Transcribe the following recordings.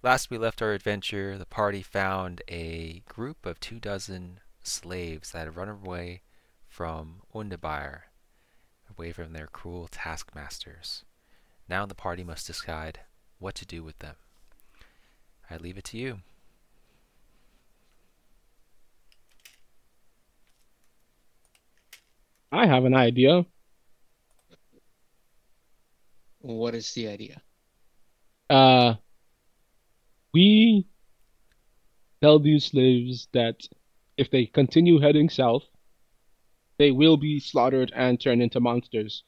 Last we left our adventure, the party found a group of 24 slaves that had run away from Undabire, away from their cruel taskmasters. Now the party must decide what to do with them. I leave it to you. I have an idea. What is the idea? Uh, we tell these slaves that if they continue heading south, they will be slaughtered and turned into monsters.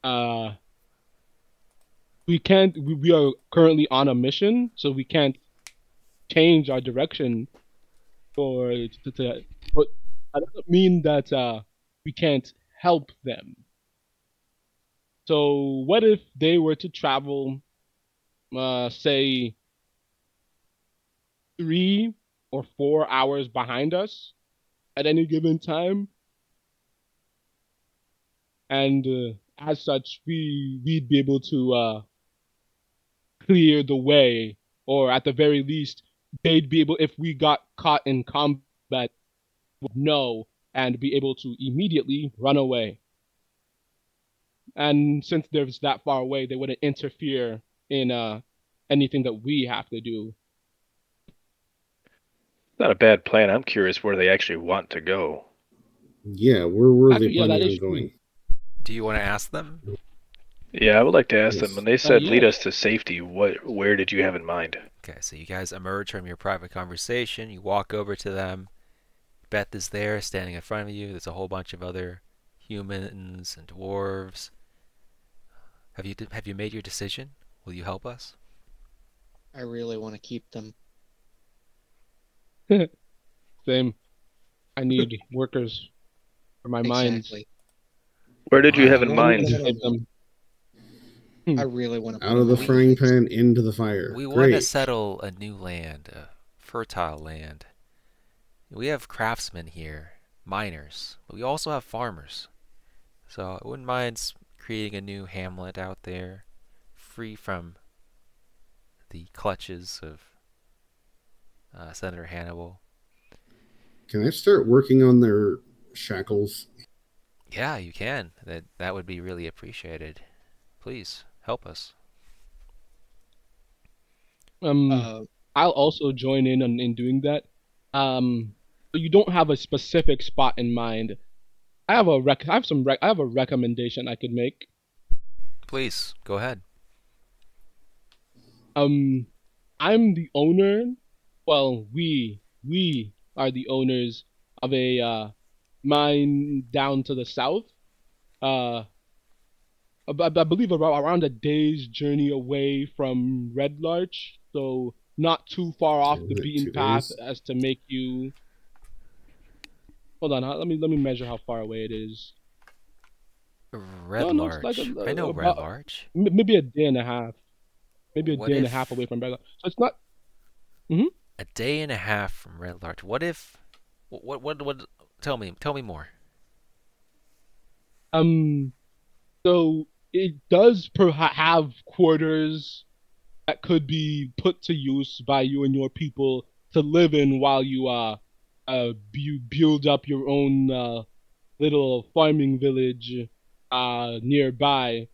Uh, we can't. We are currently on a mission, so we can't change our direction for but that doesn't mean that we can't help them. So what if they were to travel, say 3 or 4 hours behind us at any given time, and as such, we'd be able to clear the way, or at the very least, they'd be able, if we got caught in combat, would know and be able to immediately run away. And since they're that far away, they wouldn't interfere in anything that we have to do. Not a bad plan. I'm curious where they actually want to go. Yeah, where are they Actually, yeah, that planning is on true. going? Do you want to ask them? Yeah, I would like to ask them. Yes. When they said Yeah. lead us to safety, where did you have in mind? Okay, so you guys emerge from your private conversation. You walk over to them. Beth is there, standing in front of you. There's a whole bunch of other humans and dwarves. Have you made your decision? Will you help us? I really want to keep them. Same. I need workers for my mines. Exactly. Where did you have in I mind? really Save them. I really want to Out of the frying pan into the fire. We want to Great. settle a new land, a fertile land. We have craftsmen here, miners, but we also have farmers. So I wouldn't mind creating a new hamlet out there, free from the clutches of Senator Hannibal. Can I start working on their shackles? Yeah, you can. That would be really appreciated. Please help us. I'll also join in doing that. You don't have a specific spot in mind. I have a recommendation I could make. Please go ahead. I'm the owner. Well, we are the owners of a mine down to the south. Uh, I believe around a day's journey away from Red Larch, so not too far off Is the it beaten 2 path days? as to make you. Hold on, let me measure how far away it is. Red No, Larch. it's like I know Red Larch. maybe a day and a half. Maybe a What day and a if- half away from Red Larch. So it's not. A day and a half from Red Larch. What if? What? Tell me more. So it does have quarters that could be put to use by you and your people to live in while you build up your own little farming village nearby.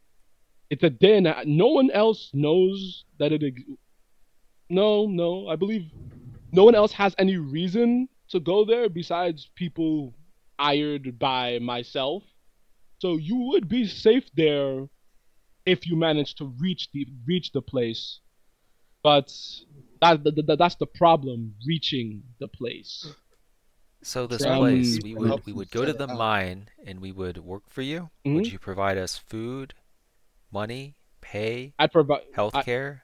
It's a day and no one else knows that no, I believe no one else has any reason to go there besides people hired by myself. So you would be safe there if you manage to reach the place. But that's the problem, reaching the place. So this Travel place, is we would go to the mine and we would work for you. Would Mhm. you provide us food, money, pay, I provide. healthcare?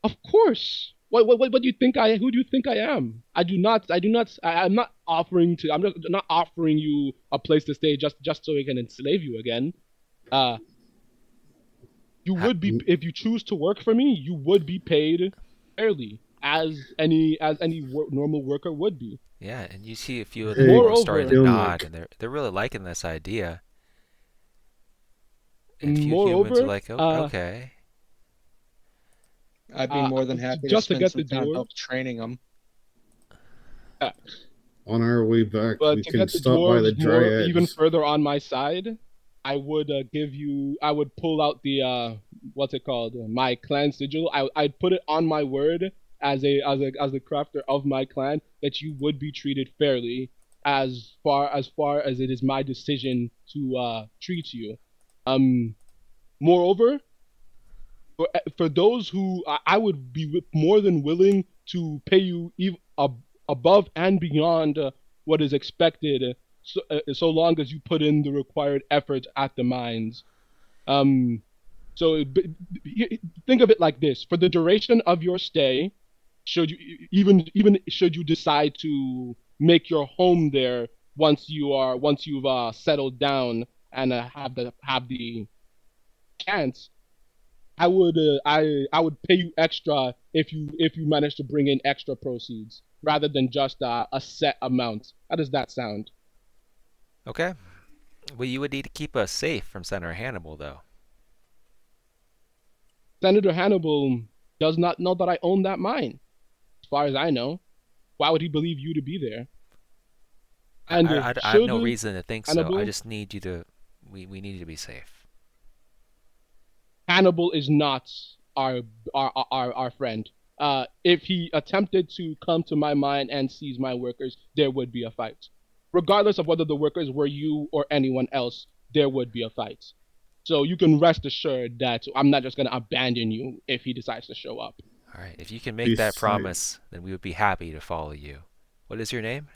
Of course. What do you think I? Who do you think I am? I do not. I do not. I'm not offering to. I'm not offering you a place to stay just so we can enslave you again. Uh, you would be if you choose to work for me. You would be paid fairly as any normal worker would be. Yeah, and you see a few of the Hey, dwarves starting to Dylan, nod, and they're really liking this idea. And a few humans are Moreover, like, okay. I'd be more than happy to just to spend get some the time dwarf. help training them. On our way back, But we to can get the stop by the dwarves even Dryads. further on my side, I would I would pull out the what's it called? My clan sigil. I'd put it on my word as the crafter of my clan that you would be treated fairly as far as it is my decision to treat you. Moreover, for those who I would be more than willing to pay you above and beyond what is expected, so long as you put in the required effort at the mines. So think of it like this: for the duration of your stay, should you even should you decide to make your home there once you've settled down and have the chance, I would pay you extra if you manage to bring in extra proceeds rather than just a set amount. How does that sound? Okay. Well, you would need to keep us safe from Senator Hannibal, though. Senator Hannibal does not know that I own that mine, as far as I know. Why would he believe you to be there? And I have should no reason to think so. I Hannibal just need you to. We need you to be safe. Hannibal is not our friend. If he attempted to come to my mine and seize my workers, there would be a fight. Regardless of whether the workers were you or anyone else, there would be a fight. So you can rest assured that I'm not just going to abandon you if he decides to show up. All right. If you can make Be that safe. promise, then we would be happy to follow you. What is your name?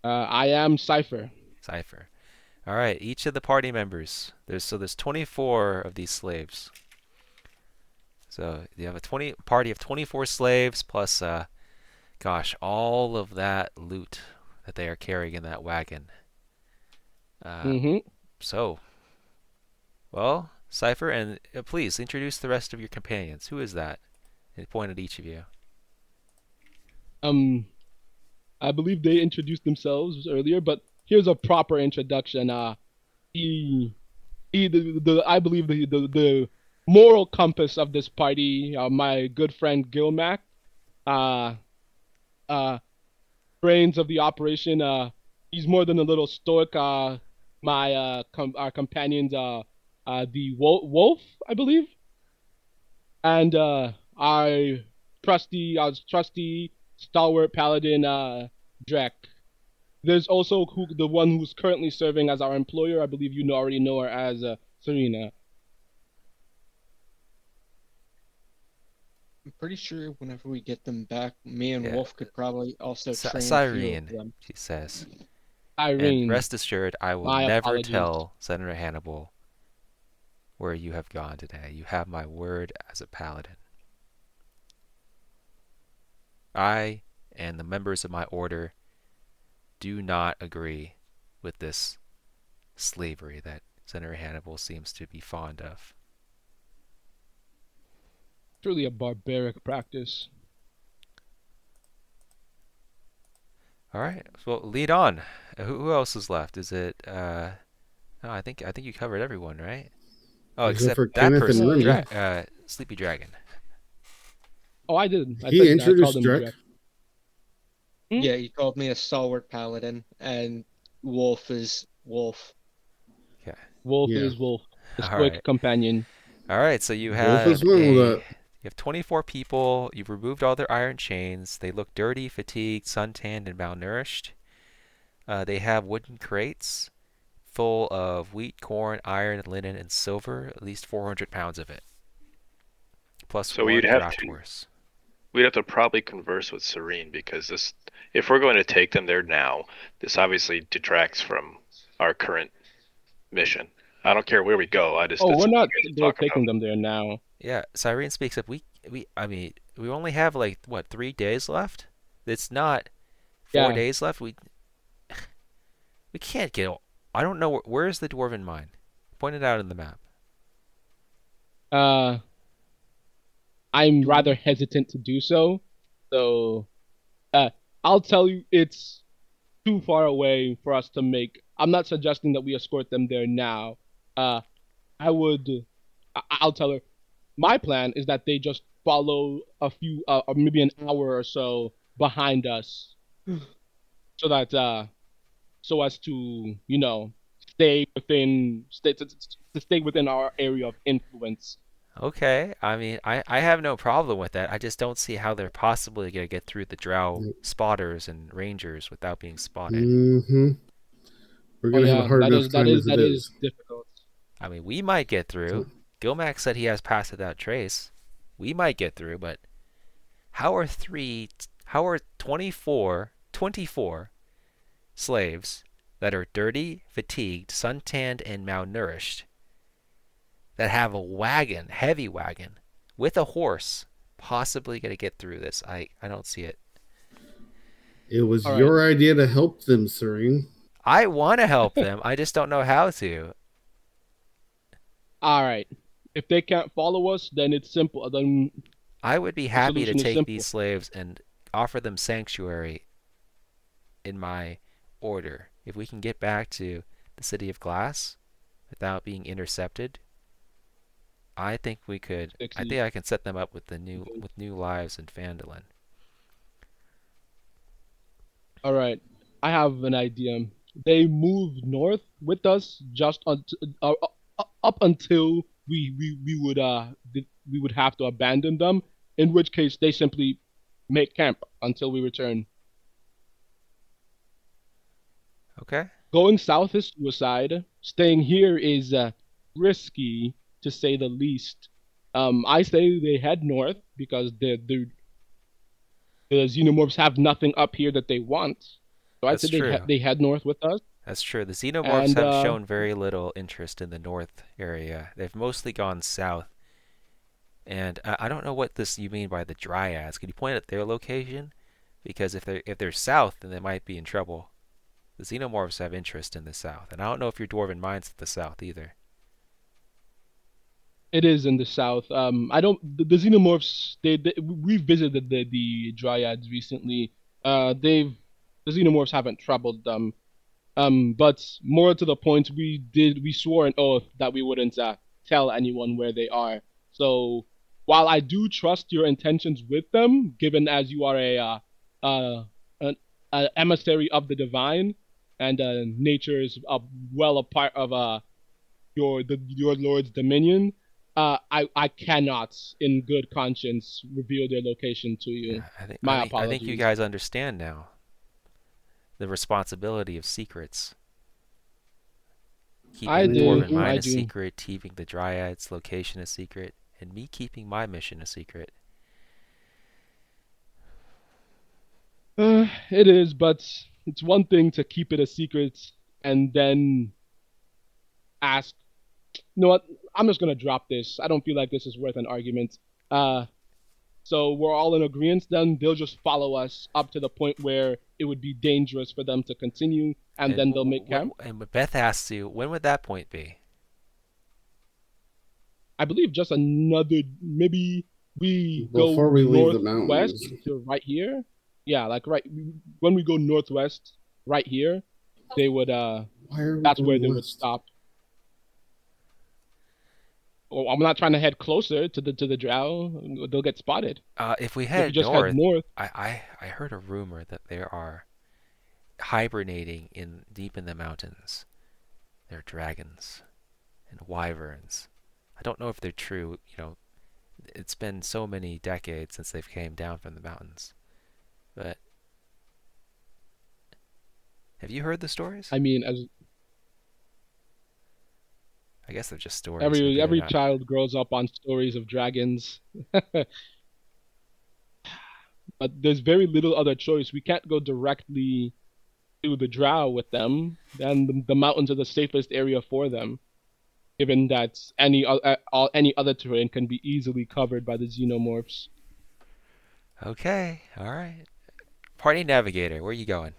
I am Cypher. Cypher. All right. Each of the party members. There's 24 of these slaves. So you have a party of 24 slaves plus, gosh, all of that loot that they are carrying in that wagon. So, well, Cypher, and please introduce the rest of your companions. Who is that? And point at each of you. I believe they introduced themselves earlier, but here's a proper introduction. I believe the moral compass of this party, my good friend Gilmac, uh, brains of the operation. He's more than a little stoic. Our companions, the Wolf, I believe, and our trusty stalwart paladin, Drek. There's also the one who's currently serving as our employer. I believe you already know her as Serena. I'm pretty sure whenever we get them back, me and Yeah. Wolf could probably also train a few of Sirene, them. she says. Irene. And rest assured, I will My never apologies. tell Senator Hannibal where you have gone today. You have my word as a paladin. I and the members of my order do not agree with this slavery that Senator Hannibal seems to be fond of. Truly a barbaric practice. All right, well, lead on. Who else is left? Is it? No, I think you covered everyone, right? Oh, Except except for that Kenneth and person, Remy. Sleepy Dragon. Oh, I did. He introduced him Drek. Yeah, you called me a stalwart paladin, and Wolf is Wolf. Okay. Wolf Yeah. is Wolf, the All stoic right. companion. All right, so you Wolf have is one with that. you have 24 people. You've removed all their iron chains. They look dirty, fatigued, suntanned, and malnourished. They have wooden crates full of wheat, corn, iron, linen, and silver. At least 400 pounds of it. Plus So one we'd have draft to horse. we'd have to probably converse with Serene because this, if we're going to take them there now, this obviously detracts from our current mission. I don't care where we go. I just Oh, that's we're something not we guys talk taking about. them there now. Yeah, Sirene speaks up. I mean, we only have like what 3 days left. It's not 4 Yeah. days left. We can't get. I don't know where's the dwarven mine. Point it out in the map. I'm rather hesitant to do so. So, I'll tell you, it's too far away for us to make. I'm not suggesting that we escort them there now. I'll tell her. my plan is that they just follow a few, maybe an hour or so behind us, so that so as to stay within our area of influence. Okay, I mean, I have no problem with that. I just don't see how they're possibly gonna get through the drow spotters and rangers without being spotted. Mm-hmm. We're Oh gonna have a yeah, hard that enough is that time is as it that is is. difficult. I mean, we might get through. So, Gilmac said he has passed without trace. We might get through, but how are 24 slaves that are dirty, fatigued, suntanned, and malnourished that have a wagon, heavy wagon, with a horse, possibly going to get through this? I don't see it. it was All right. your idea to help them, Serene. I want to help them. I just don't know how to. All right. If they can't follow us, then it's simple. Then I would be the happy to solution is take these simple. slaves and offer them sanctuary in my order. If we can get back to the City of Glass without being intercepted, I think we could. I think I can set them up with new lives in Phandalin. All right. I have an idea. They moved north with us up until we would have to abandon them. In which case, they simply make camp until we return. Okay. Going south is suicide. Staying here is risky, to say the least. I say they head north because the xenomorphs have nothing up here that they want. So I'd That's say true. they head north with us. That's true. The Xenomorphs And have shown very little interest in the north area. They've mostly gone south. And I don't know what you mean by the Dryads. Can you point at their location? Because if they're south, then they might be in trouble. The Xenomorphs have interest in the south, and I don't know if your Dwarven mine's at the south either. it is in the south. I don't. The xenomorphs. We visited the Dryads recently. The xenomorphs haven't troubled them. But more to the point, we swore an oath that we wouldn't tell anyone where they are. So while I do trust your intentions with them, given as you are uh, an, emissary of the divine, and nature is well a part of your lord's dominion, I cannot, in good conscience, reveal their location to you. Yeah, I think I My think I think you apologies. guys understand now the responsibility of secrets. I Keeping the do. Dwarven Mm-hmm. mine I a do. secret, keeping the Dryads' location a secret, and me keeping my mission a secret. It is, but it's one thing to keep it a secret and then ask. You know what? I'm just gonna drop this. I don't feel like this is worth an argument. Uh, so we're all in agreement. Then they'll just follow us up to the point where it would be dangerous for them to continue, and And then they'll make camp. Beth asks you, when would that point be? I believe just another, maybe we go Before we leave the northwest mountains. to right here. Yeah, like right when we go northwest, right here, they would Why are we that's where going they would west? stop. Oh, I'm not trying to head closer to the drow. They'll get spotted. If we If we head just head north, north, I heard a rumor that there are hibernating in deep in the mountains. There are dragons and wyverns. I don't know if they're true. It's been so many decades since they've came down from the mountains. But have you heard the stories? I mean, as I guess they're just stories. Maybe every they're every not. child grows up on stories of dragons, but there's very little other choice. We can't go directly to the drow with them. Then the mountains are the safest area for them, given that any other terrain can be easily covered by the xenomorphs. Okay, all right. Party navigator, where are you going?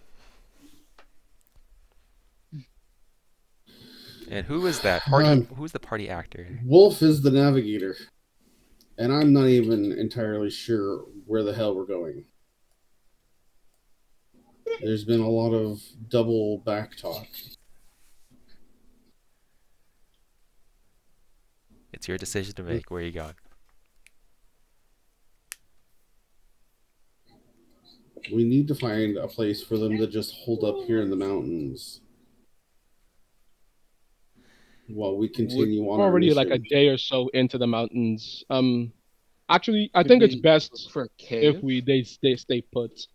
And who is that party? Who's the party actor? Wolf is the navigator. And I'm not even entirely sure where the hell we're going. There's been a lot of double back talk. It's your decision to make. Where are you going? We need to find a place for them to just hold up here in the mountains while we continue on our Already mission. like a day or so into the mountains. Actually, I Could think it's we best look for a if cave? they stay put.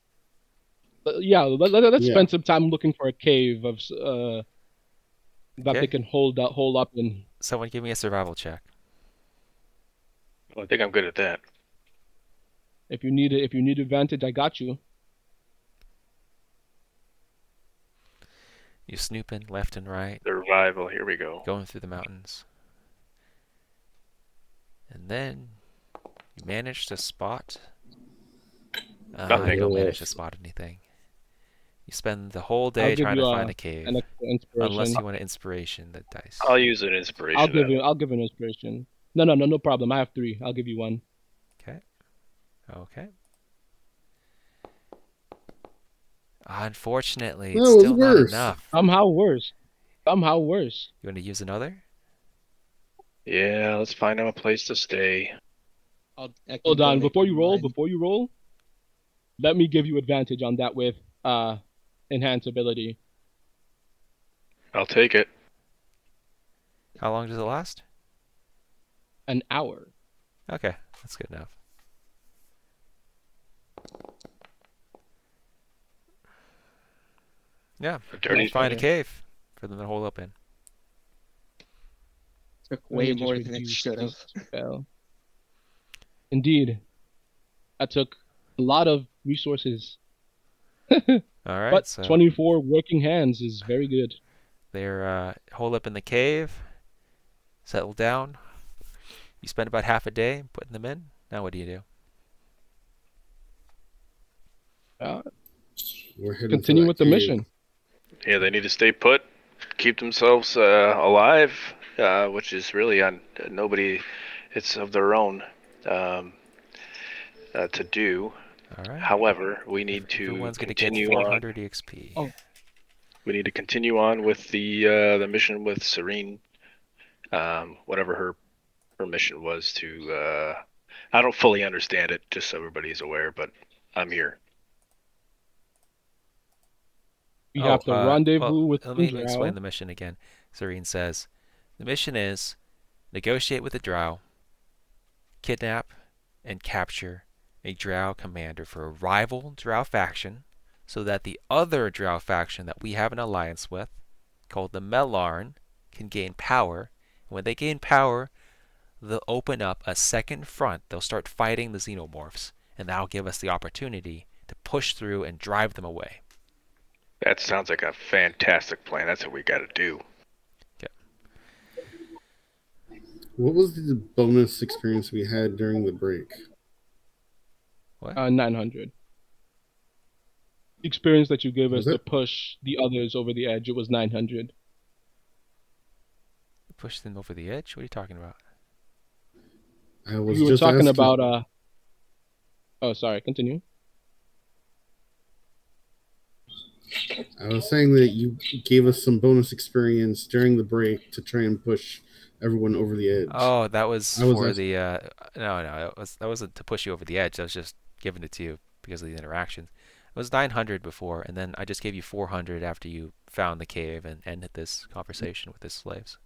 Yeah, let's Yeah. spend some time looking for a cave of that Okay. they can hold up in. Someone give me a survival check. Well, I think I'm good at that. If you need advantage, I got you. You snooping left and right, Survival. Here we go. going through the mountains. And then you manage to spot. Nothing. You don't manage to Wolf. spot anything. You spend the whole I'll day give trying you to find a cave. an extra inspiration. Unless you want an inspiration, the dice. I'll use an inspiration. I'll give an inspiration. No problem. I have 3. I'll give you 1. Okay. Unfortunately, No, it's it was still not worse. enough. Somehow worse. You want to use another? Yeah, let's find them a place to stay. I can Hold on, donate before you mine. roll, let me give you advantage on that with enhance ability. I'll take it. How long does it last? An hour. Okay, that's good enough. Yeah, Dirty you find a okay. cave for them to hold up in. Took Let way me just more than it reduce should have. this spell. Indeed. That took a lot of resources. All right, But so 24 working hands is very good. they're holed up in the cave, settle down. You spend about half a day putting them in. Now what do you do? We're heading Continue for that with the cave. mission. Yeah, they need to stay put, keep themselves alive, which is really on nobody. It's of their own to do. All right. However, we need to Everyone's going to get continue 400 on. EXP. Oh. We need to continue on with the mission with Sirene. Whatever her mission was to. I don't fully understand it, just so everybody's aware, but I'm here. We have to rendezvous well, with let me Drow. explain the mission again. Serene says, the mission is negotiate with the Drow, kidnap and capture a Drow commander for a rival Drow faction, so that the other Drow faction that we have an alliance with, called the Melarn, can gain power. And when they gain power, they'll open up a second front. They'll start fighting the Xenomorphs, and that'll give us the opportunity to push through and drive them away. That sounds like a fantastic plan. That's what we got to do. What was the bonus experience we had during the break? What? 900. The experience that you gave us Was to it? push the others over the edge, it was 900. Push them over the edge? What are you talking about? I was You were just talking asking. about Oh, sorry. Continue. I was saying that you gave us some bonus experience during the break to try and push everyone over the edge. Oh, that was I was for asking- the no, that wasn't to push you over the edge. I was just giving it to you because of the interaction. It was 900 before, and then I just gave you 400 after you found the cave and ended this conversation with the slaves.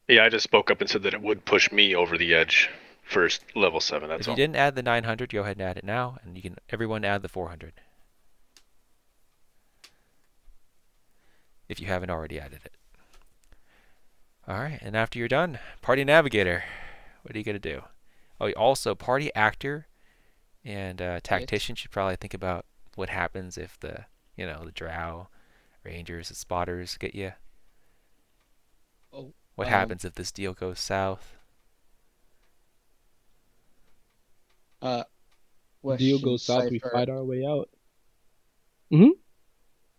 Yeah, I just spoke up and said that it would push me over the edge for level 7. That's If you all. didn't add the 900, go ahead and add it now, and you can everyone add the 400. If you haven't already added it. Alright, and after you're done, party navigator. What are you going to do? Oh, also, party actor and tactician should probably think about what happens if the drow, rangers, and spotters get you. Oh, What happens if this deal goes south? Deal goes south, we Cypher. fight our way out.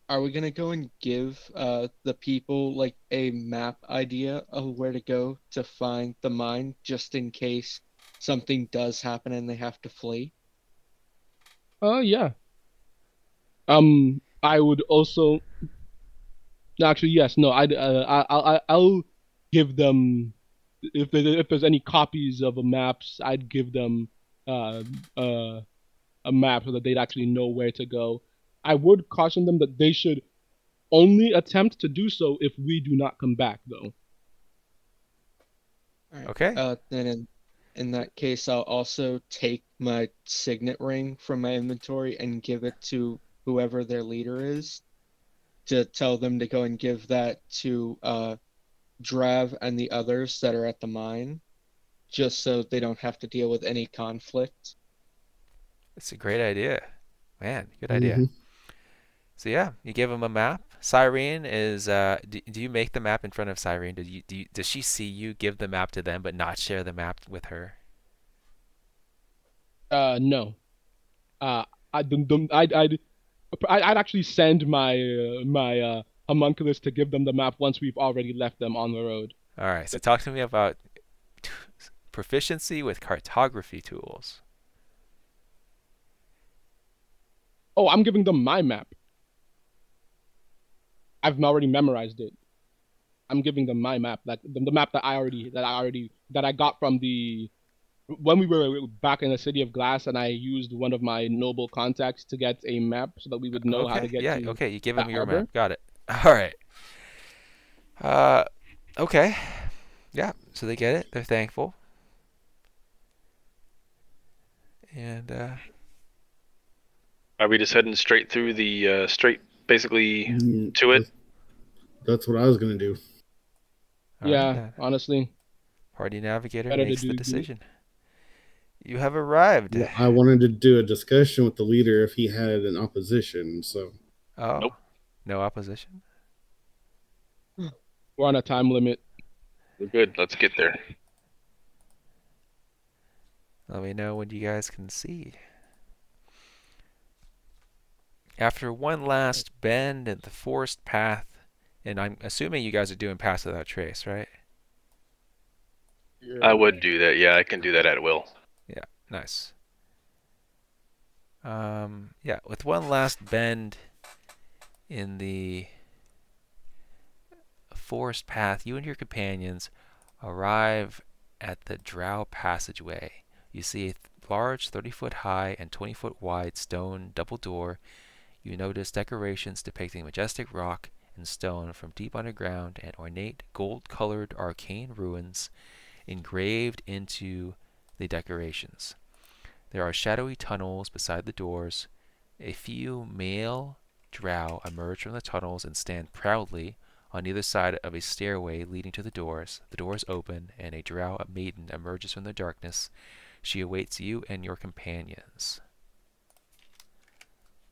Are we gonna go and give the people like a map idea of where to go to find the mine, just in case something does happen and they have to flee? Yeah. I would also. Actually, yes. No, I'll give them if there's any copies of the maps. I'd give them a map so that they'd actually know where to go. I would caution them that they should only attempt to do so if we do not come back, though. All right. Okay. Then in that case, I'll also take my signet ring from my inventory and give it to whoever their leader is, to tell them to go and give that to Drav and the others that are at the mine, just so they don't have to deal with any conflict. It's a great idea. Man, good idea. Mm-hmm. So yeah, you give him a map. Sirene is. Do you make the map in front of Sirene? Does she see you give the map to them, but not share the map with her? No. I'd actually send my homunculus to give them the map once we've already left them on the road. All right. So talk to me about proficiency with cartography tools. Oh, I'm giving them my map. I've already memorized it. I'm giving them my map, like the map that I got from when we were back in the City of Glass, and I used one of my noble contacts to get a map so that we would know how to get Yeah. to Okay. You give that him your harbor. map. Got it. All right. Okay. Yeah. So they get it. They're thankful. And Are we just heading straight through the basically to it? That's what I was gonna do. all Yeah, right, honestly, Party navigator better to makes the do. decision. You have arrived. Well, I wanted to do a discussion with the leader if he had an opposition. So Oh, Nope. No opposition. We're on a time limit. We're good. Let's get there. Let me know when you guys can see. After one last bend in the forest path, and I'm assuming you guys are doing Pass Without Trace, right? I would do that. Yeah, I can do that at will. Yeah, nice. Yeah, with one last bend in the forest path, you and your companions arrive at the Drow passageway. You see a large 30-foot high and 20-foot wide stone double door. You notice decorations depicting majestic rock and stone from deep underground and ornate gold-colored arcane ruins engraved into the decorations. There are shadowy tunnels beside the doors. A few male drow emerge from the tunnels and stand proudly on either side of a stairway leading to the doors. The doors open, and a drow maiden emerges from the darkness. She awaits you and your companions.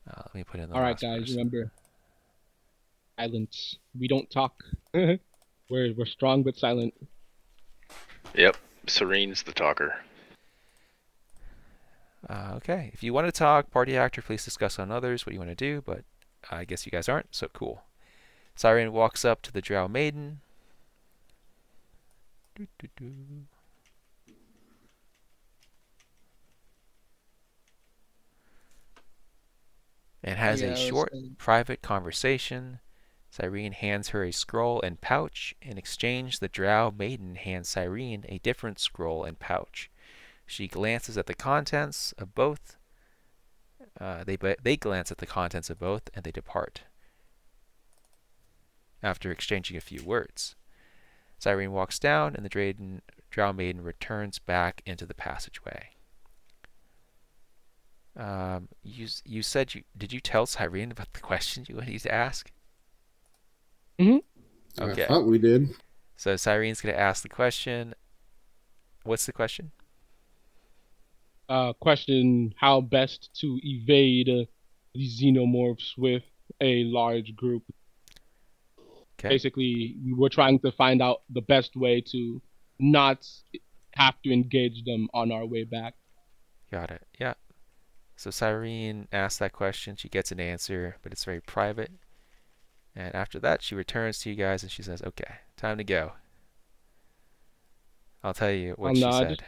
Let me put in the All right, last guys, person. remember, silence. We don't talk. We're strong but silent. Yep. Serene's the talker. Okay, if you want to talk, party actor, please discuss on others what you want to do, but I guess you guys aren't, so cool. Sirene walks up to the drow maiden. And has a short, private conversation. Sirene hands her a scroll and pouch. In exchange, the drow maiden hands Sirene a different scroll and pouch. She glances at the contents of both. They glance at the contents of both, and they depart. After exchanging a few words, Sirene walks down, and the drow maiden returns back into the passageway. You said did you tell Sirene about the question you wanted to ask? Mm-hmm. Okay. I thought we did. So Sirene's gonna ask the question. What's the question? Question: how best to evade the xenomorphs with a large group? Okay. Basically, we were trying to find out the best way to not have to engage them on our way back. Got it. Yeah. So Sirene asks that question. She gets an answer, but it's very private. And after that, she returns to you guys and she says, "Okay, time to go." I'll tell you what she said.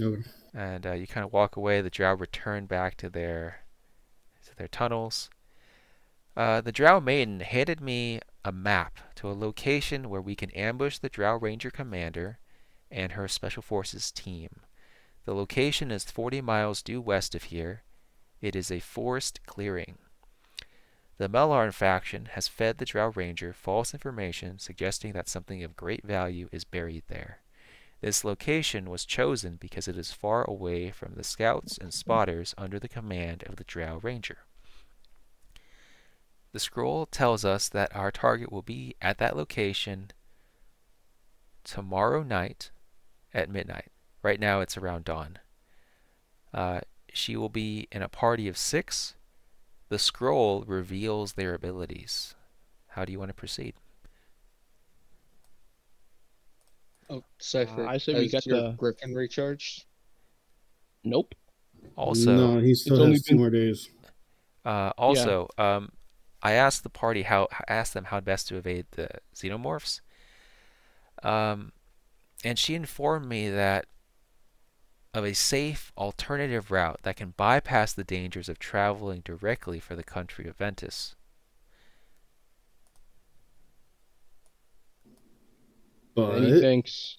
Okay. And you kind of walk away. The drow return back to their tunnels. The drow maiden handed me a map to a location where we can ambush the drow ranger commander and her special forces team. The location is 40 miles due west of here. It is a forest clearing. The Mellarn faction has fed the Drow Ranger false information suggesting that something of great value is buried there. This location was chosen because it is far away from the scouts and spotters under the command of the Drow Ranger. The scroll tells us that our target will be at that location tomorrow night at midnight. Right now it's around dawn. She will be in a party of 6. The scroll reveals their abilities. How do you want to proceed? Oh, Cypher, I say we has get your the. Griffin recharged? Nope. Also, No, he still It's only has 2 been. more days. Yeah. I asked the party asked them how best to evade the Xenomorphs. And she informed me that of a safe alternative route that can bypass the dangers of traveling directly for the Country of Ventus. And he But thinks.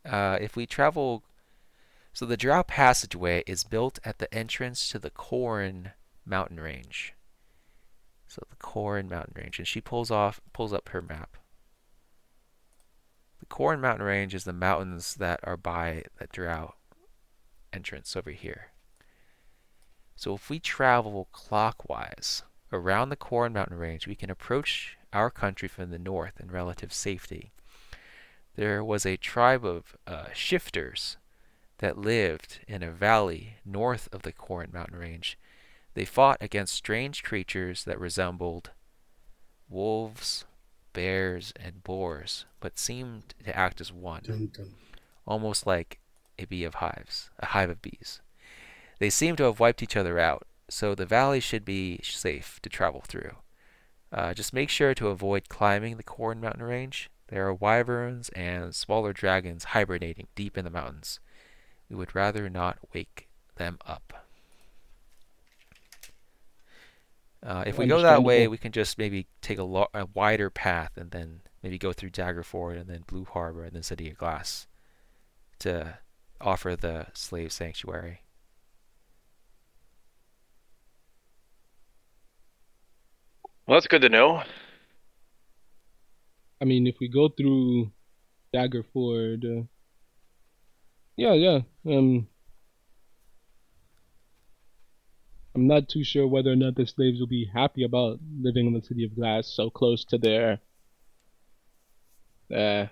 If we travel, so the Drow passageway is built at the entrance to the Corn mountain range. So the Corn mountain range, and she pulls up her map. The Corn mountain range is the mountains that are by that Drow entrance over here. So if we travel clockwise around the Corn mountain range, we can approach our country from the north in relative safety. There was a tribe of shifters that lived in a valley north of the Corn mountain range. They fought against strange creatures that resembled wolves, bears, and boars, but seemed to act as one, dun, dun. almost like a hive of bees. They seem to have wiped each other out, so the valley should be safe to travel through. Just make sure to avoid climbing the Corn mountain range. There are wyverns and smaller dragons hibernating deep in the mountains. We would rather not wake them up. If we go that way, Understandable. we can just maybe take a wider path and then maybe go through Daggerford and then Blue Harbor and then City of Glass to offer the slave sanctuary. Well, that's good to know. I mean, if we go through Daggerford. Yeah. I'm not too sure whether or not the slaves will be happy about living in the City of Glass so close to their. So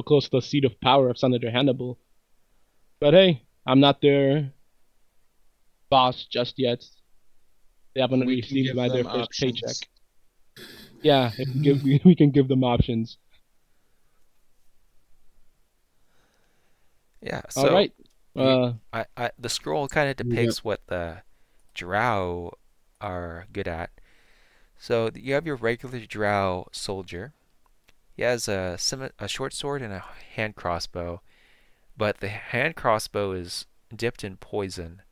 close to the seat of power of Senator Hannibal. But hey, I'm not their boss just yet. They haven't We can received give their them first paycheck. options. Yeah, if we can give them options. Yeah. All So right. the scroll kind of Yep. depicts what the Drow are good at. So you have your regular Drow soldier. He has a short sword and a hand crossbow, but the hand crossbow is dipped in poison,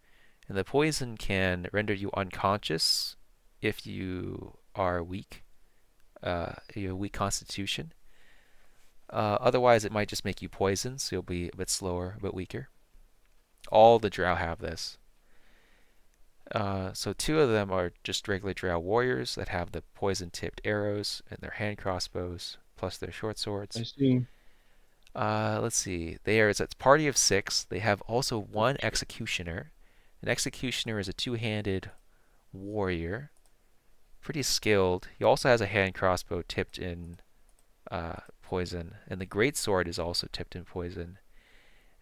and the poison can render you unconscious if you are weak, you have weak constitution. Otherwise, it might just make you poisoned, so you'll be a bit slower, a bit weaker. All the Drow have this. So 2 of them are just regular Drow warriors that have the poison-tipped arrows and their hand crossbows, plus their short I swords. see. Let's see. It's a party of 6. They have also 1 executioner. An executioner is a 2-handed warrior, pretty skilled. He also has a hand crossbow tipped in poison, and the great sword is also tipped in poison.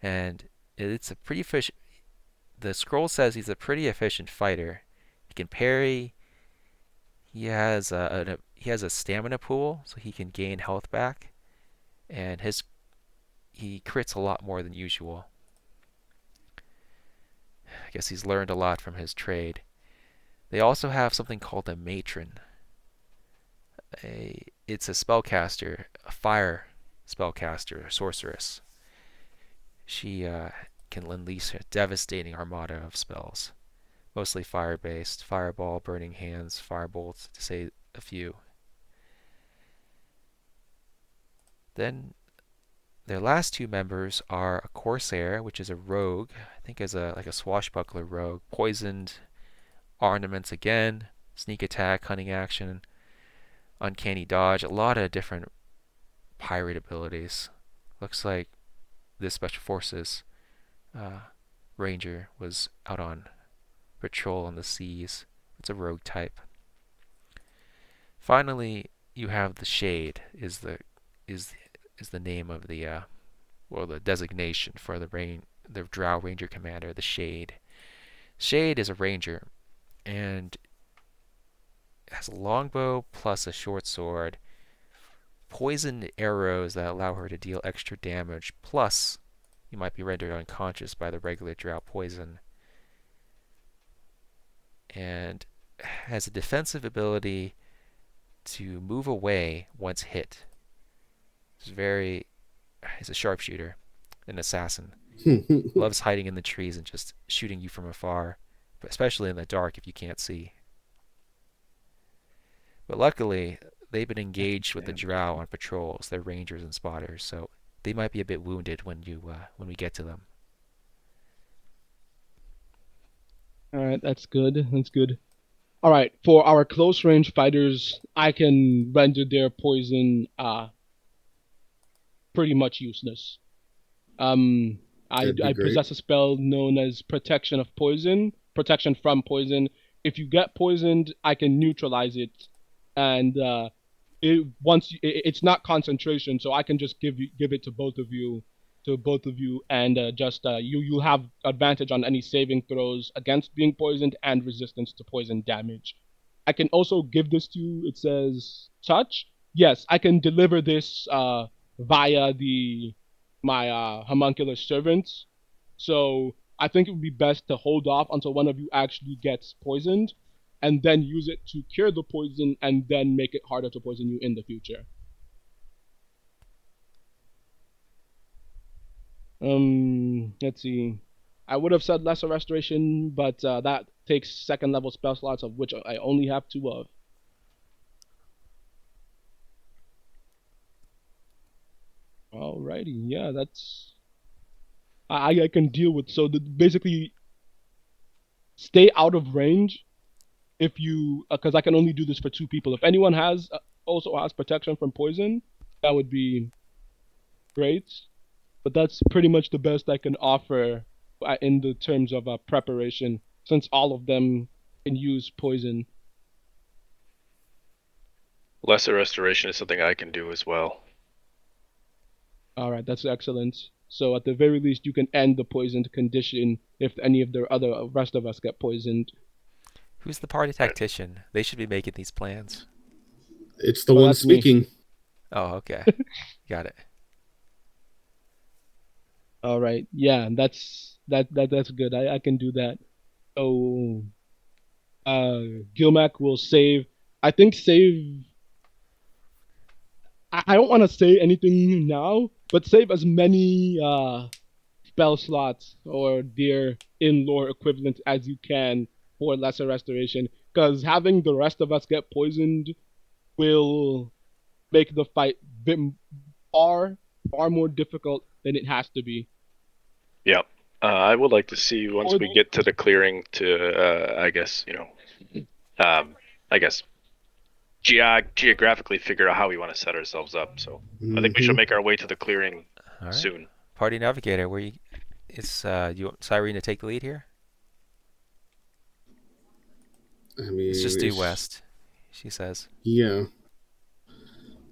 And it's a pretty the scroll says he's a pretty efficient fighter. He can parry. He has a stamina pool, so he can gain health back, and he crits a lot more than usual. I guess he's learned a lot from his trade. They also have something called a matron. It's a spellcaster, a fire spellcaster, a sorceress. She can unleash a devastating armada of spells, mostly fire-based: fireball, burning hands, firebolt, to say a few. Then Their last two members are a Corsair, which is a rogue, I think is like a swashbuckler rogue, poisoned, ornaments again, sneak attack, cunning action, uncanny dodge, a lot of different pirate abilities. Looks like this Special Forces ranger was out on patrol on the seas. It's a rogue type. Finally, you have the Shade. Is the name of the the designation for the Drow Ranger Commander, the Shade. Shade is a ranger and has a longbow plus a short sword, poisoned arrows that allow her to deal extra damage, plus you might be rendered unconscious by the regular Drow poison, and has a defensive ability to move away once hit. He's a sharpshooter, an assassin. Loves hiding in the trees and just shooting you from afar, but especially in the dark if you can't see. But luckily, they've been engaged with the Drow on patrols. They're rangers and spotters, so they might be a bit wounded when we get to them. All right, that's good. That's good. All right, for our close range fighters, I can render their poison pretty much useless. I possess a spell known as Protection from Poison. If you get poisoned, I can neutralize it, and it's not concentration, so I can just give it to both of you, and you'll have advantage on any saving throws against being poisoned and resistance to poison damage. I can also give this to you. It says touch. Yes, I can deliver this via my homunculus servants. So I think it would be best to hold off until one of you actually gets poisoned, and then use it to cure the poison, and then make it harder to poison you in the future. Let's see. I would have said lesser restoration, but that takes second level spell slots, of which I only have 2 of. Alrighty, yeah, that's I can deal with. So basically, stay out of range if you, because I can only do this for 2 people. If anyone also has protection from poison, that would be great. But that's pretty much the best I can offer in the terms of preparation, since all of them can use poison. Lesser restoration is something I can do as well. All right, that's excellent. So at the very least, you can end the poisoned condition if any of the rest of us get poisoned. Who's the party tactician? They should be making these plans. It's the one speaking. Me. Oh, okay. Got it. All right. Yeah, that's good. I can do that. So Gilmac will save. I think save. I don't want to say anything now, but save as many spell slots or their in-lore equivalent as you can for lesser restoration, because having the rest of us get poisoned will make the fight far more difficult than it has to be. Yep. I would like to see, once we get to the clearing, to geographically figure out how we want to set ourselves up. So I think we should make our way to the clearing soon. Party navigator, you want Sirene to take the lead here? I mean, it's just due west, she says. Yeah.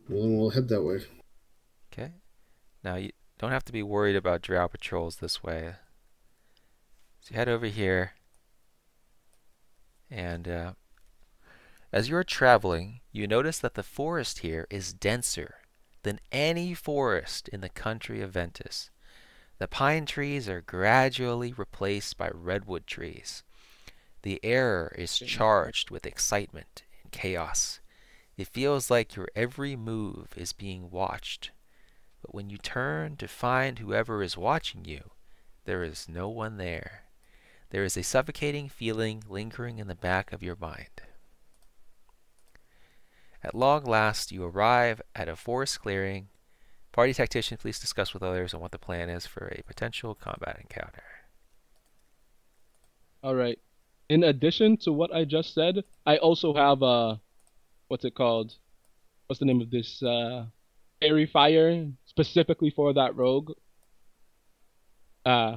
Well, then we'll head that way. Okay. Now you don't have to be worried about drow patrols this way. So you head over here, and as you're traveling, you notice that the forest here is denser than any forest in the country of Ventus. The pine trees are gradually replaced by redwood trees. The air is charged with excitement and chaos. It feels like your every move is being watched. But when you turn to find whoever is watching you, there is no one there. There is a suffocating feeling lingering in the back of your mind. At long last, you arrive at a forest clearing Party tactician, please discuss with others on what the plan is for a potential combat encounter. All right. In addition to what I just said, I also have what's it called? What's the name of this? Fairy fire specifically for that rogue. Uh,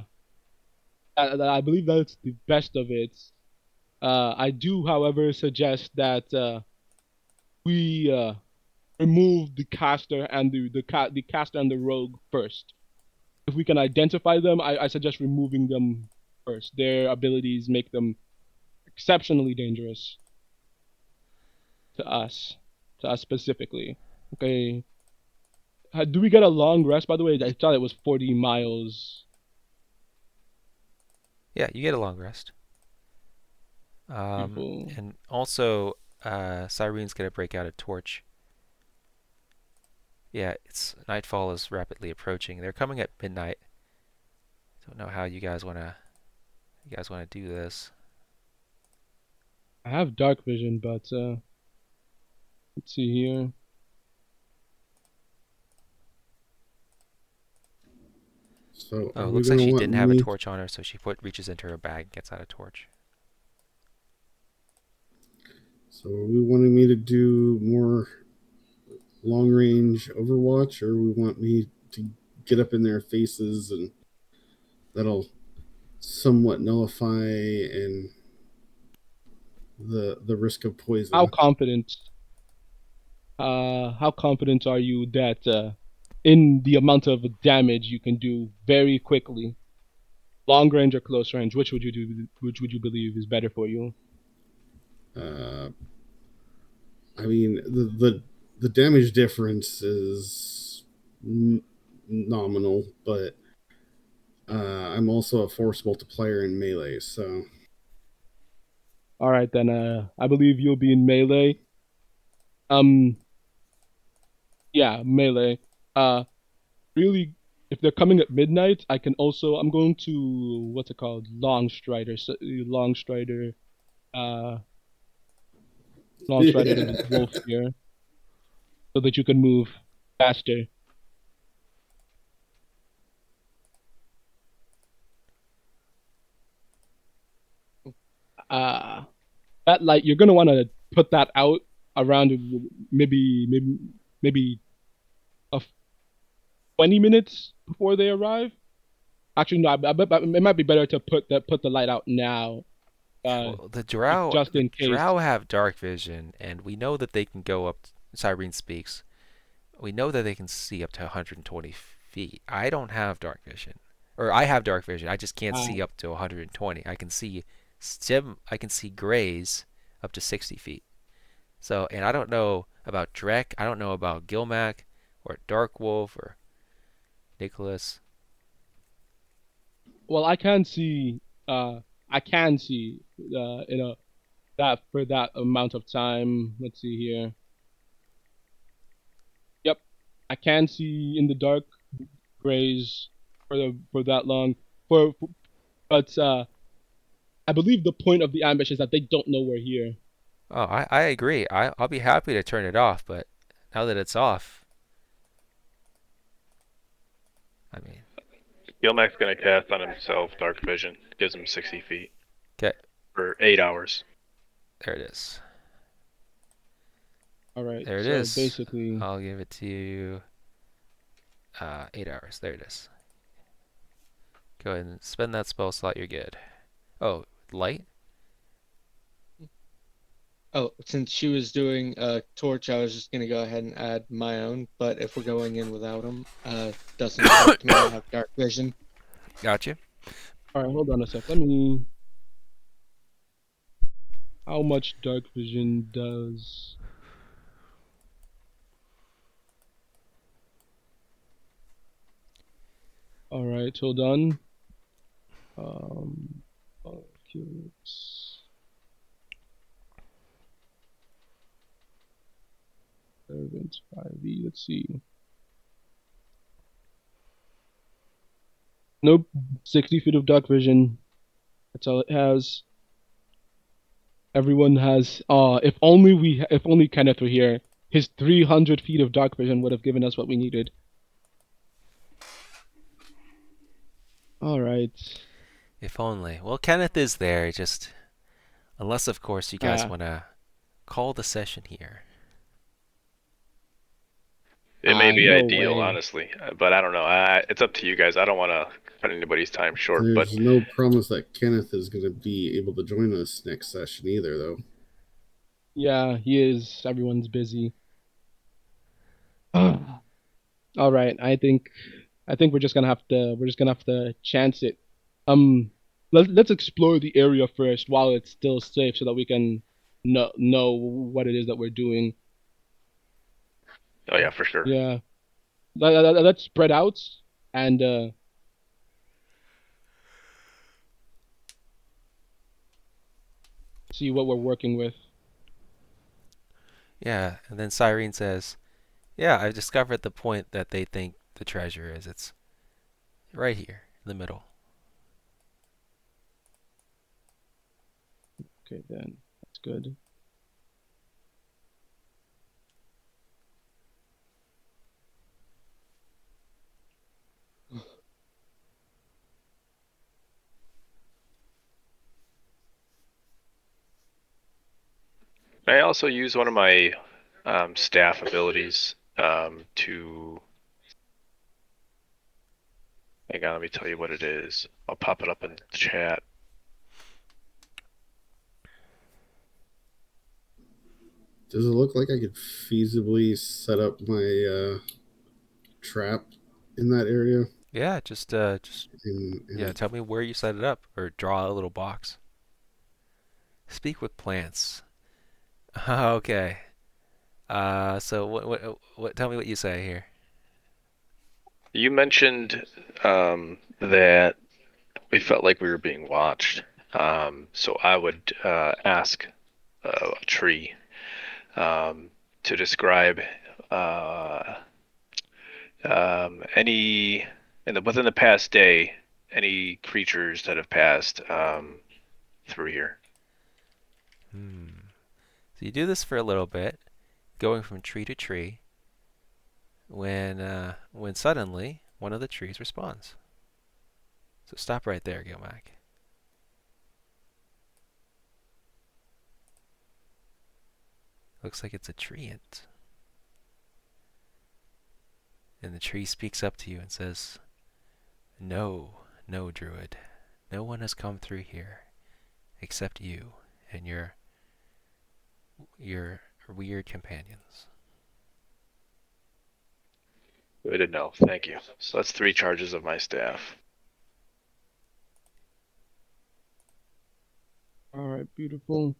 I believe that's the best of it. I do, however, suggest that we remove the caster and the caster and the rogue first. If we can identify them, I suggest removing them first. Their abilities make them exceptionally dangerous to us specifically. Okay. Do we get a long rest? By the way, I thought it was 40 miles. Yeah, you get a long rest. Beautiful. And also, Sirene's gonna break out a torch. Yeah, it's nightfall is rapidly approaching. They're coming at midnight. Don't know how you guys wanna do this. I have dark vision, but let's see here. So Oh, it looks like she didn't have a torch on her, so she reaches into her bag and gets out a torch. So are we wanting me to do more long range Overwatch, or we want me to get up in their faces and that'll somewhat nullify and the risk of poison? How confident are you that in the amount of damage you can do very quickly, long range or close range, which would you do? Which would you believe is better for you? I mean, the damage difference is nominal, but I'm also a force multiplier in melee, so. All right, then. I believe you'll be in melee. Yeah, melee. Really, if they're coming at midnight, I can also. I'm going to what's it called? Long strider. Long strider. Long strider to the wolf here, so that you can move faster. That light, you're gonna want to put that out around maybe a 20 minutes before they arrive. Actually, no, it might be better to put the light out now. Well, the Drow, just in case. Drow have dark vision, and we know that they can go up. Sirene speaks. We know that they can see up to 120 feet. I don't have dark vision, or I have dark vision. I just can't see up to 120. I can see grays up to 60 feet. So, and I don't know about Drek. I don't know about Gilmac or Dark Wolf or Nicholas. Well, I can see. That for that amount of time. Let's see here. Yep, I can see in the dark grays for that long. But I believe the point of the ambush is that they don't know we're here. Oh, I agree. I'll be happy to turn it off, but now that it's off, I mean. Gilmac's gonna cast on himself Dark Vision. Gives him 60 feet. Okay. For 8 hours. There it is. All right. There it is. Basically, I'll give it to you. 8 hours. There it is. Go ahead and spend that spell slot. You're good. Oh, light? Oh, since she was doing a torch, I was just gonna go ahead and add my own. But if we're going in without them, doesn't affect me. I have dark vision. Gotcha. All right, hold on a sec. Let me. How much dark vision does? All right, hold on. Servant 5e. Let's see. Nope. 60 feet of dark vision. That's all it has. Everyone has. If only Kenneth were here, his 300 feet of dark vision would have given us what we needed. All right. If only. Well, Kenneth is there, just unless, of course, you guys Uh, want to call the session here. It may be no ideal, way. honestly, but I don't know. It's up to you guys. I don't want to cut anybody's time short, but There's no promise that Kenneth is going to be able to join us next session either, though. Yeah, he is. Everyone's busy. All right. I think we're just gonna have to chance it. Um, let's explore the area first while it's still safe, so that we can know what it is that we're doing. oh yeah, for sure. Yeah. Let's spread out and see what we're working with. Yeah, and then Cyrene says, yeah, I've discovered the point that they think the treasure is. It's right here in the middle. Okay, then that's good. I also use one of my staff abilities to. Hang on, let me tell you what it is. I'll pop it up in the chat. Does it look like I could feasibly set up my trap in that area? Yeah, just And tell me where you set it up, or draw a little box. Speak with plants. Okay. So what? Tell me what you say here. You mentioned that we felt like we were being watched. So I would ask a tree to describe uh, any within the past day, any creatures that have passed through here. So you do this for a little bit, going from tree to tree, when suddenly one of the trees responds. So stop right there, Gilmac. Looks like it's a treant. And the tree speaks up to you and says, no, no, Druid. No one has come through here except you and your weird companions. Good to know. Thank you. So that's 3 charges of my staff. All right, beautiful.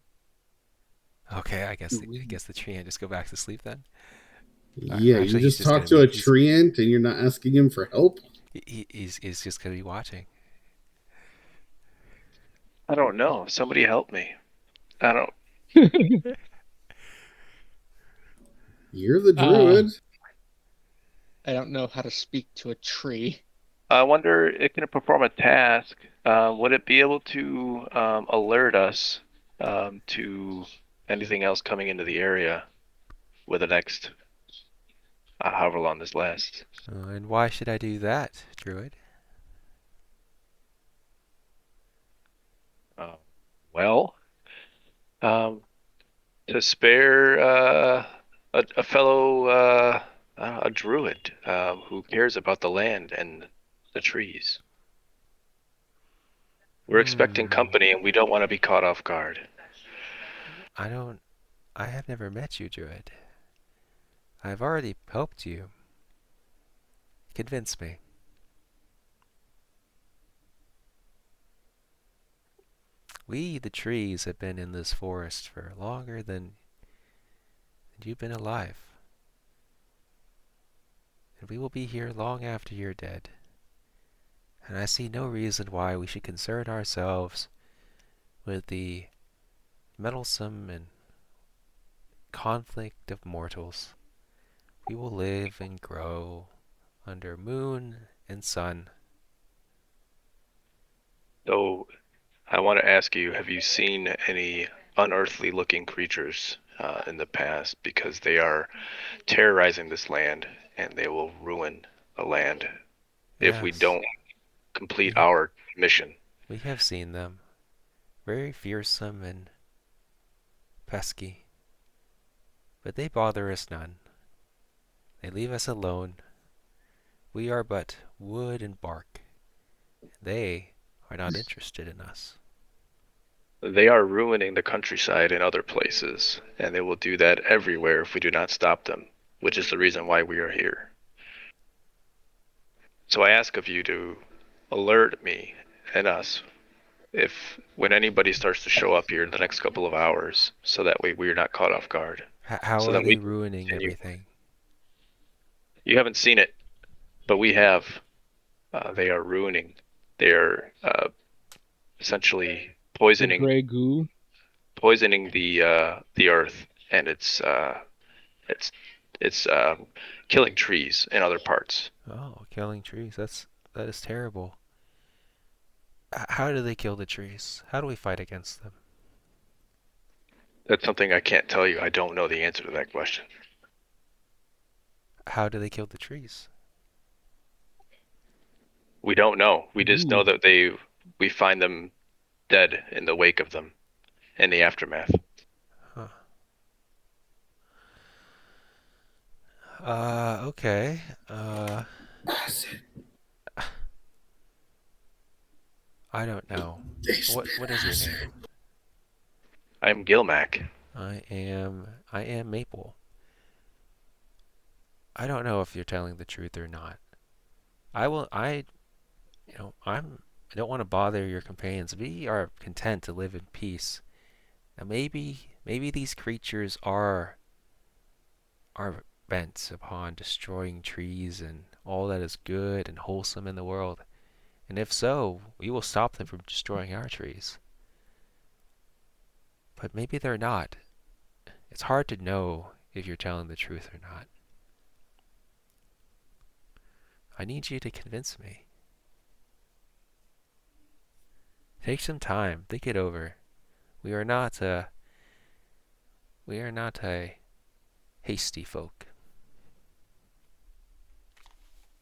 Okay, I guess the treant just go back to sleep then. yeah, you Actually, he's just just talked gonna to a be treant and you're not asking him for help? he's just gonna be watching. I don't know. Somebody help me. I don't. You're the uh, druid. I don't know how to speak to a tree. I wonder, it can perform a task. Would it be able to alert us to anything else coming into the area with the next, however long this lasts? And why should I do that, Druid? Uh, well, um, to spare a fellow a druid who cares about the land and the trees. We're expecting Hmm. company, and we don't want to be caught off guard. I don't. I have never met you, Druid. I've already helped you. Convince me. We, the trees, have been in this forest for longer than you've been alive. And we will be here long after you're dead. And I see no reason why we should concern ourselves with the meddlesome and conflict of mortals. We will live and grow under moon and sun. So I want to ask you, have you seen any unearthly looking creatures in the past? Because they are terrorizing this land and they will ruin the land if we Yes. don't complete We our mission. we have seen them. Very fearsome and pesky. But they bother us none. They leave us alone. We are but wood and bark. They are not interested in us. They are ruining the countryside in other places, and they will do that everywhere if we do not stop them, which is the reason why we are here. So I ask of you to alert me and us if when anybody starts to show up here in the next couple of hours, so that way we're not caught off guard. How So are that we they can ruining continue. everything? You haven't seen it, but we have. They are ruining. They are essentially The poisoning gray goo. the earth, and it's killing trees in other parts. Oh, killing trees. That is terrible. How do they kill the trees? How do we fight against them? That's something I can't tell you. I don't know the answer to that question. How do they kill the trees? We don't know. We just know Ooh. that we find them dead in the wake of them, in the aftermath. Huh. Okay. I don't know. What is your name? I'm Gilmac. I am Maple. I don't know if you're telling the truth or not. I don't want to bother your companions. We are content to live in peace. Now maybe these creatures are bent upon destroying trees and all that is good and wholesome in the world. And if so, we will stop them from destroying our trees. But maybe they're not. It's hard to know if you're telling the truth or not. I need you to convince me. Take some time, think it over. We are not a hasty folk.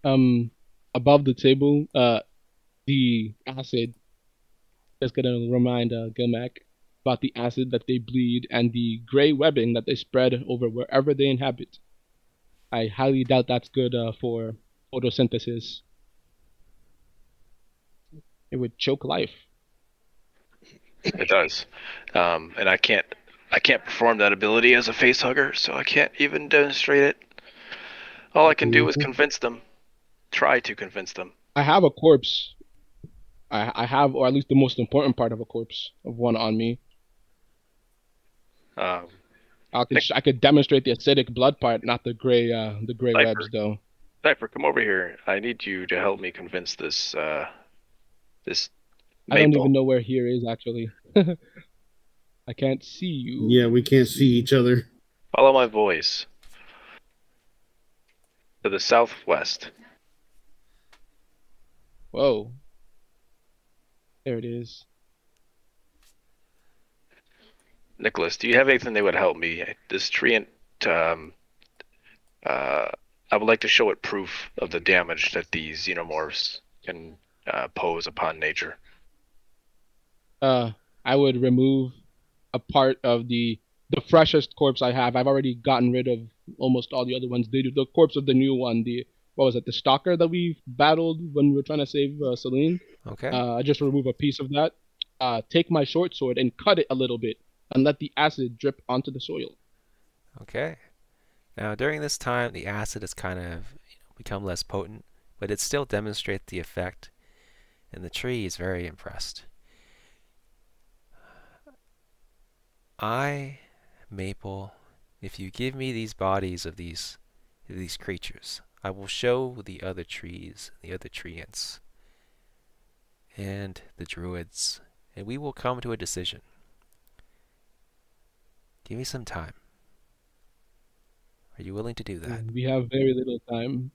Above the table, the acid that's gonna remind Gilmac about the acid that they bleed and the gray webbing that they spread over wherever they inhabit. I highly doubt that's good for photosynthesis. It would choke life. It does, and I can't perform that ability as a face hugger, so I can't even demonstrate it. All I can do is convince them. Try to convince them. I have a corpse. I have, or at least the most important part of a corpse of one on me. Um, I could demonstrate the acidic blood part, not the gray webs Sniper, though. Sniper, come over here. I need you to help me convince this this I don't even Maple. know where here is actually. I can't see you. Yeah, we can't see each other. Follow my voice. To the southwest. Whoa. There it is. Nicholas, do you have anything that would help me? This treant, I would like to show it proof of the damage that these xenomorphs can pose upon nature. I would remove a part of the freshest corpse I have. I've already gotten rid of almost all the other ones. The corpse of the new one, the what was it, the stalker that we battled when we were trying to save Celine. Okay. I just remove a piece of that. Take my short sword and cut it a little bit, and let the acid drip onto the soil. Okay. Now during this time, the acid has kind of become less potent, but it still demonstrates the effect, and the tree is very impressed. Maple, if you give me these bodies of these creatures, I will show the other trees, the other treants, and the druids, and we will come to a decision. Give me some time. Are you willing to do that? We have very little time.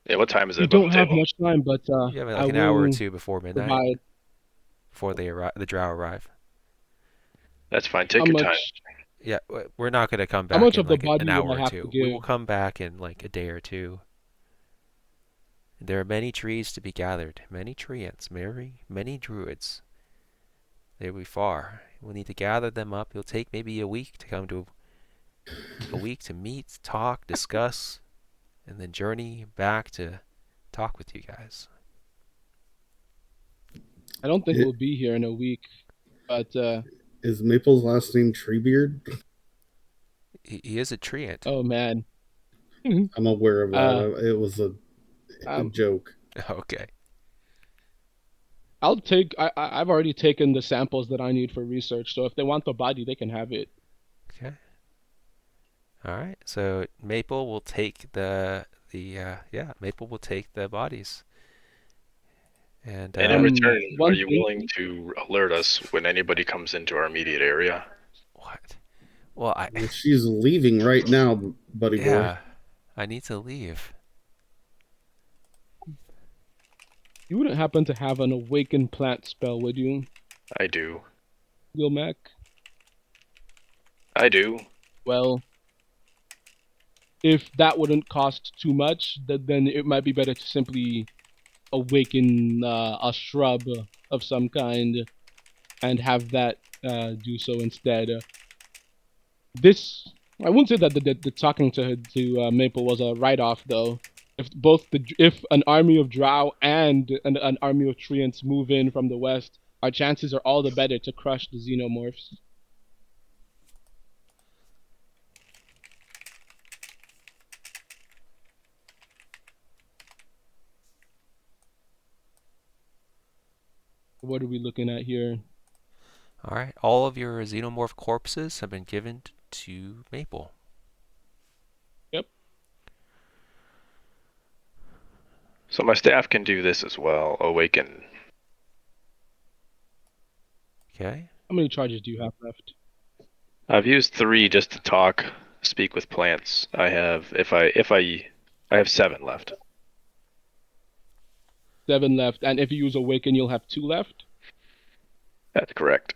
Yeah, what time is it We above don't the have table? much time, but You have I like an hour or will two before midnight, provide. before the drow arrive. That's fine. How Take your time. much? Yeah, we're not gonna come How back much in of the like an body hour would I or have to two. We will give? come back in like a day or two. There are many trees to be gathered, many treants, many druids. They will be far. We'll need to gather them up. It'll take maybe a week to meet, talk, discuss, and then journey back to talk with you guys. I don't think It- we'll be here in a week, but Is Maple's last name Treebeard? He is a treant. oh man. I'm aware of that. Uh, It was a joke. Okay. I've already taken the samples that I need for research, so if they want the body, they can have it. Okay. All right. So Maple will take Maple will take the bodies. And And in return, one are you thing- willing to alert us when anybody comes into our immediate area? what? Well, Well, she's leaving right now, buddy yeah, boy. I need to leave. You wouldn't happen to have an awaken plant spell, would you, I do. Gilmac? I do. Well, if that wouldn't cost too much, then it might be better to simply awaken a shrub of some kind and have that do so instead. I wouldn't say that the talking to Maple was a write-off, though. If an army of drow and an army of treants move in from the west, our chances are all the better to crush the xenomorphs. What are we looking at here? All right. All of your xenomorph corpses have been given to Maple. Yep. So my staff can do this as well. Awaken. Okay. How many charges do you have left? I've used 3 just to talk, speak with plants. I have I have 7 left. 7 left, and if you use awaken, you'll have 2 left. That's correct.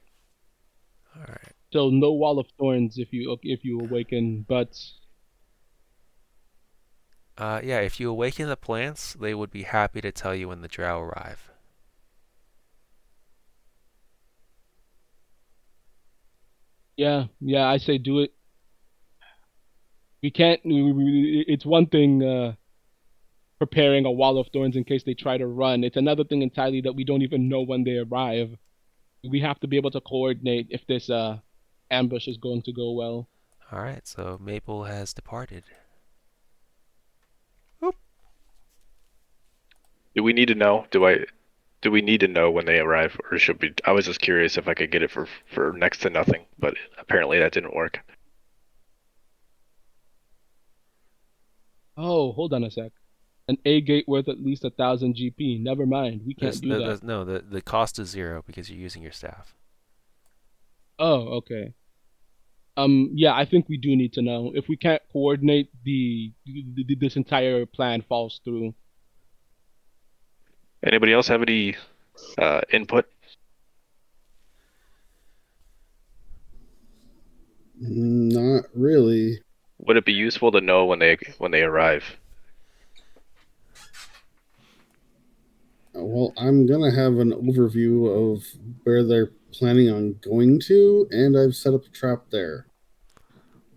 All right. So no wall of thorns if you awaken, but Yeah, if you awaken the plants, they would be happy to tell you when the drow arrive. yeah, I say do it. We can't. It's one thing preparing a wall of thorns in case they try to run. It's another thing entirely that we don't even know when they arrive. We have to be able to coordinate if this ambush is going to go well. All right. So Maple has departed. Do we need to know? Do we need to know when they arrive, or should we? I was just curious if I could get it for next to nothing, but apparently that didn't work. Oh, hold on a sec. An A gate worth at least 1,000 GP. Never mind, we can't do that. No, the cost is 0 because you're using your staff. Oh, okay. Yeah, I think we do need to know. If we can't coordinate, this entire plan falls through. Anybody else have any input? Not really. Would it be useful to know when they arrive? Well, I'm gonna have an overview of where they're planning on going to, and I've set up a trap there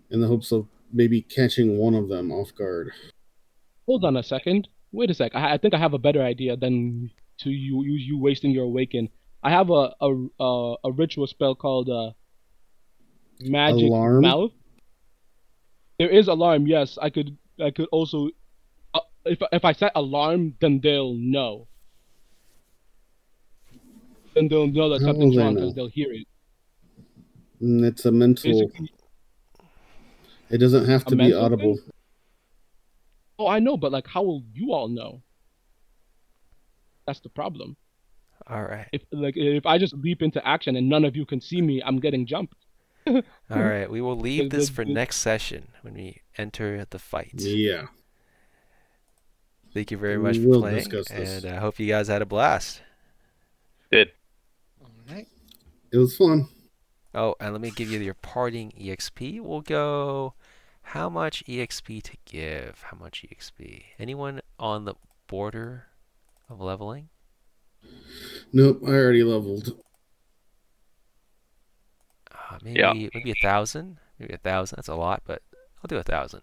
in the hopes of maybe catching one of them off guard. Hold on a second. Wait a sec. I think I have a better idea than to you wasting your awaken. I have a ritual spell called Magic Alarm? Mouth. There is alarm. Yes, I could also if I set alarm, then they'll know. Then they'll know that How something's will they wrong know? because they'll hear it. It's a mental. Basically, It doesn't have a to be mental audible. thing? Oh, I know, but like, how will you all know? That's the problem. All right. If I just leap into action and none of you can see me, I'm getting jumped. All right. We will leave this for the- next session when we enter the fight. Yeah. Thank you very much for We'll playing, discuss this. and I hope you guys had a blast. Did. All right. It was fun. Oh, and let me give you your parting EXP. We'll go. How much EXP to give? How much EXP? Anyone on the border of leveling? Nope, I already leveled. Maybe 1,000. Maybe 1,000. That's a lot, but I'll do 1,000.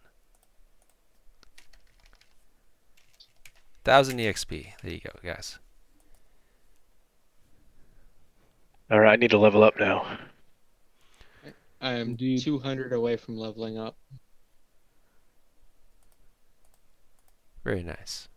1,000 EXP. There you go, guys. All right, I need to level up now. I am Indeed. 200 away from leveling up. Very nice.